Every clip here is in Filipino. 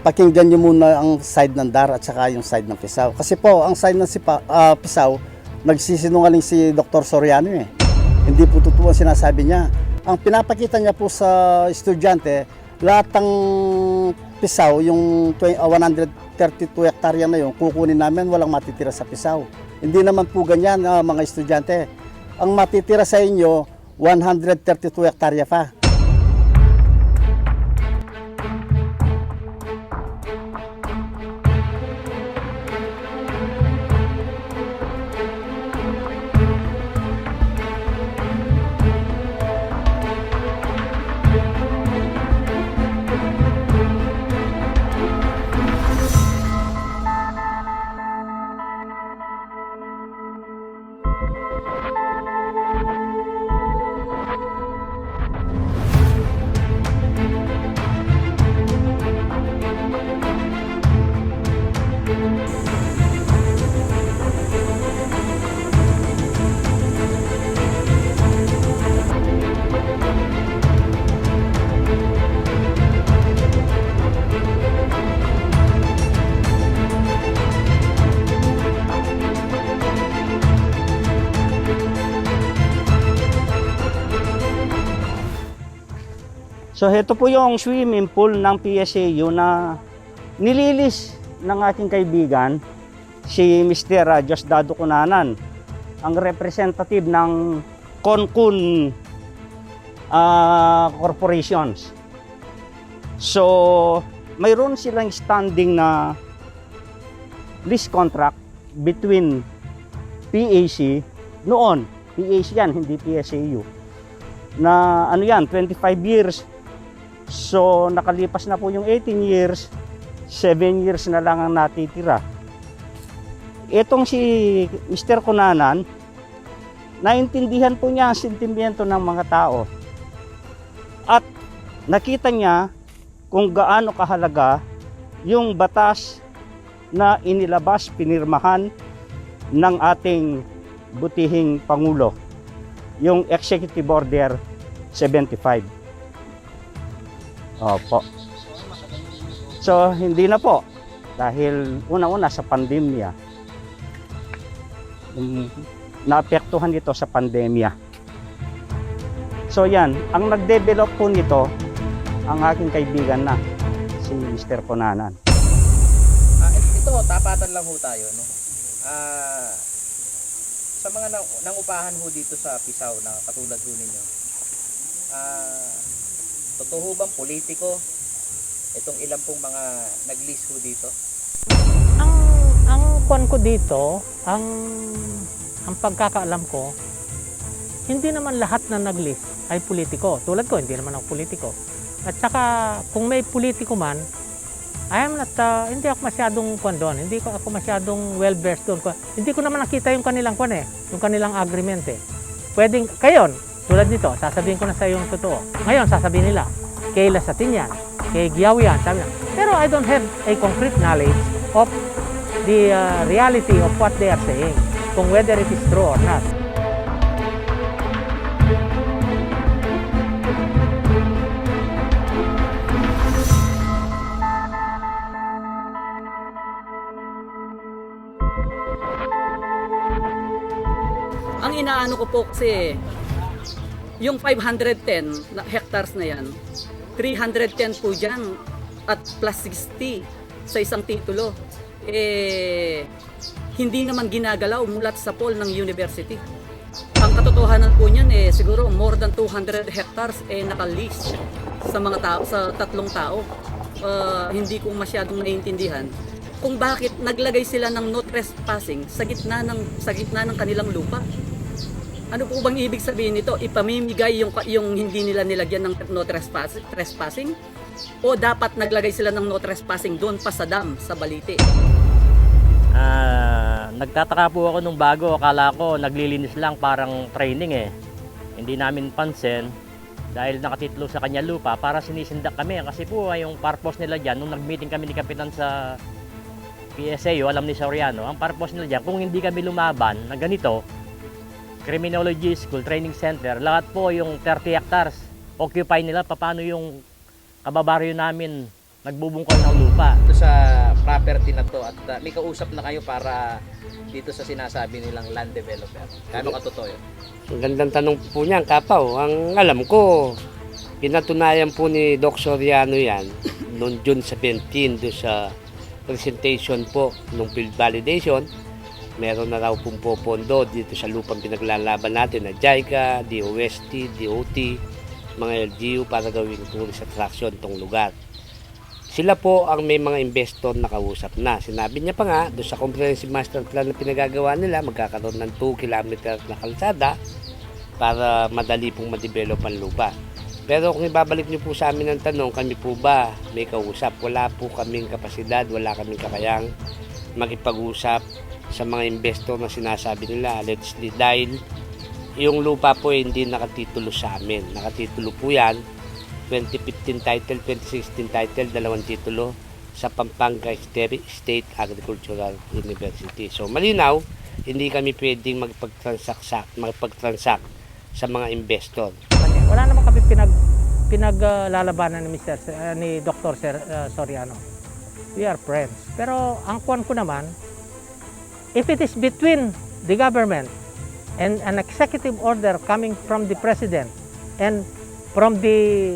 pakinggan nyo muna ang side ng DAR at saka yung side ng Pisao. Kasi po, ang side ng Pisao, nagsisinungaling si Dr. Soriano eh. Hindi po totoo ang sinasabi niya. Ang pinapakita niya po sa estudyante, lahat ng Pisao, yung 132 hektarya na yun, kukunin namin, walang matitira sa Pisao. Hindi naman po ganyan mga estudyante. Ang matitira sa inyo, 132 hektarya pa. So ito po yung swimming pool ng PSAU na nililis ng aking kaibigan, si Mr. Diosdado Cunanan, ang representative ng Concun Corporations. So mayroon silang standing na lease contract between PAC, noon, PAC yan, hindi PSAU, na ano yan, 25 years. So nakalipas na po yung 18 years, 7 years na lang ang natitira. Itong si Mr. Cunanan, naintindihan po niya ang sentimento ng mga tao. At nakita niya kung gaano kahalaga yung batas na inilabas, pinirmahan ng ating butihing Pangulo, yung Executive Order 75. Opo. So, hindi na po. Dahil una-una sa pandemya. Naapektuhan ito sa pandemya. So, yan. Ang nag-develop po nito, ang aking kaibigan na, si Mr. Cunanan. Ito, tapatan lang ho tayo. No? Sa mga nangupahan ho dito sa Pisao na katulad ho ninyo, totoo bang politiko itong ilang pong mga nag-lease ho dito? Ang kuwan ko dito, ang pagkakaalam ko, hindi naman lahat na nag-lease ay politiko. Tulad ko, hindi naman ako politiko. At saka kung may politiko man, hindi ako masyadong kuwan doon. Hindi ako masyadong well-versed doon. Hindi ko naman nakita yung kanilang kuwan yung kanilang agreement Pwedeng, kayon, tulad nito, sasabihin ko na sa iyo yung totoo. Ngayon, sasabihin nila, kay Lasatin yan, kay Giyaw yan, sabi na. Pero I don't have a concrete knowledge of the reality of what they are saying, kung whether it is true or not. Ang inaano ko po kasi, yung 510 hectares na yan, 310 po dyan at plus 60 sa isang titulo. Hindi naman ginagalaw mulat sa pool ng university. Ang katotohanan po niyan siguro more than 200 hectares naka-lease sa mga tao, sa tatlong tao. Hindi ko masyadong naiintindihan kung bakit naglagay sila ng no trespassing sa gitna ng kanilang lupa. Ano po bang ibig sabihin nito? Ipamimigay yung hindi nila nilagyan ng no trespassing? O dapat naglagay sila ng no trespassing doon pa sa dam, sa Balite? Nagtataka po ako nung bago. Akala ko naglilinis lang, parang training Hindi namin pansin dahil nakatitlo sa kanya lupa para sinisindak kami. Kasi po yung purpose nila dyan, nung nag-meeting kami ni Kapitan sa PSAU, alam ni Soriano, ang purpose nila dyan, kung hindi kami lumaban na ganito, Criminology School Training Center, lahat po yung 30 hectares occupy nila. Paano yung kababaryo namin nagbubungkal ng lupa. Ito sa property na to at may kausap na kayo para dito sa sinasabi nilang land developer. Kano katotoo yun? Ang gandang tanong po niyan, Kapaw. Ang alam ko, pinatunayan po ni Doc Soriano yan noong June 17 doon sa presentation po ng field validation. Meron na raw pong popondo dito sa lupang pinaglalaban natin na JICA, DOST, DOT, mga LGU para gawing tourist attraction itong lugar. Sila po ang may mga investor na kausap na. Sinabi niya pa nga, doon sa comprehensive master plan na pinagagawa nila, magkakaroon ng 2 kilometer na kalsada para madali pong ma-develop ang lupa. Pero kung ibabalik niyo po sa amin ang tanong, kami po ba may kausap? Wala po kaming kapasidad, wala kaming kakayang makipag-usap sa mga investor na sinasabi nila. Allegedly, dahil yung lupa po hindi nakatitulo sa amin. Nakatitulo po yan, 2015 title, 2016 title, 2 titulo sa Pampanga State Agricultural University. So malinaw, hindi kami pwedeng magpag-transact sa mga investor. Wala naman kami pinaglalabanan ni Dr. Soriano. We are friends. Pero ang kuwan ko naman, if it is between the government and an executive order coming from the president and from the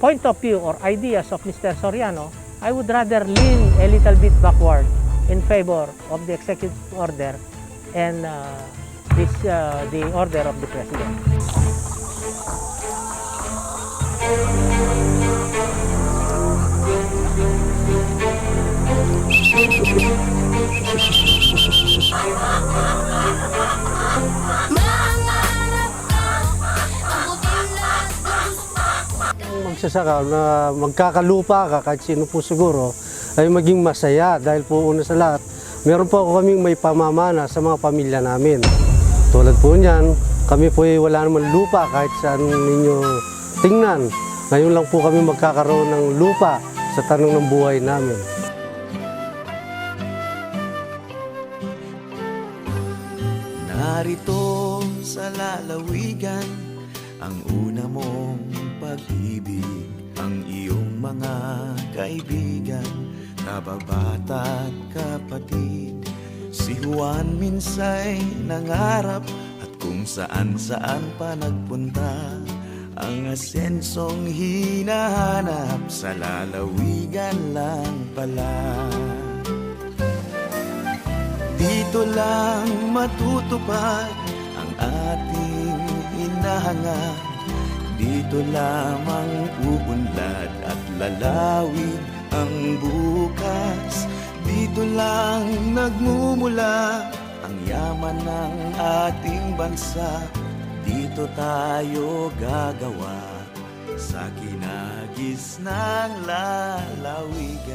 point of view or ideas of Mr. Soriano, I would rather lean a little bit backward in favor of the executive order and the order of the president. Magsasaka na magkakalupa ka kahit sino po siguro ay maging masaya dahil po una sa lahat meron po kaming may pamamana sa mga pamilya namin. Tulad po niyan, kami po ay wala naman lupa kahit saan ninyo tingnan. Ngayon lang po kami magkakaroon ng lupa sa tanong ng buhay namin. Narito sa lalawigan ang una mong pag-ibig, ang iyong mga kaibigan, kababata at kapatid. Si Juan minsay nangarap at kung saan-saan pa nagpunta, ang asensong hinahanap sa lalawigan lang pala. Dito lang matutupad ang ating hinahangad. Dito lamang uunlad at lalawig ang bukas. Dito lang nagmumula ang yaman ng ating bansa. Dito tayo gagawa sa kinagis ng lalawigan.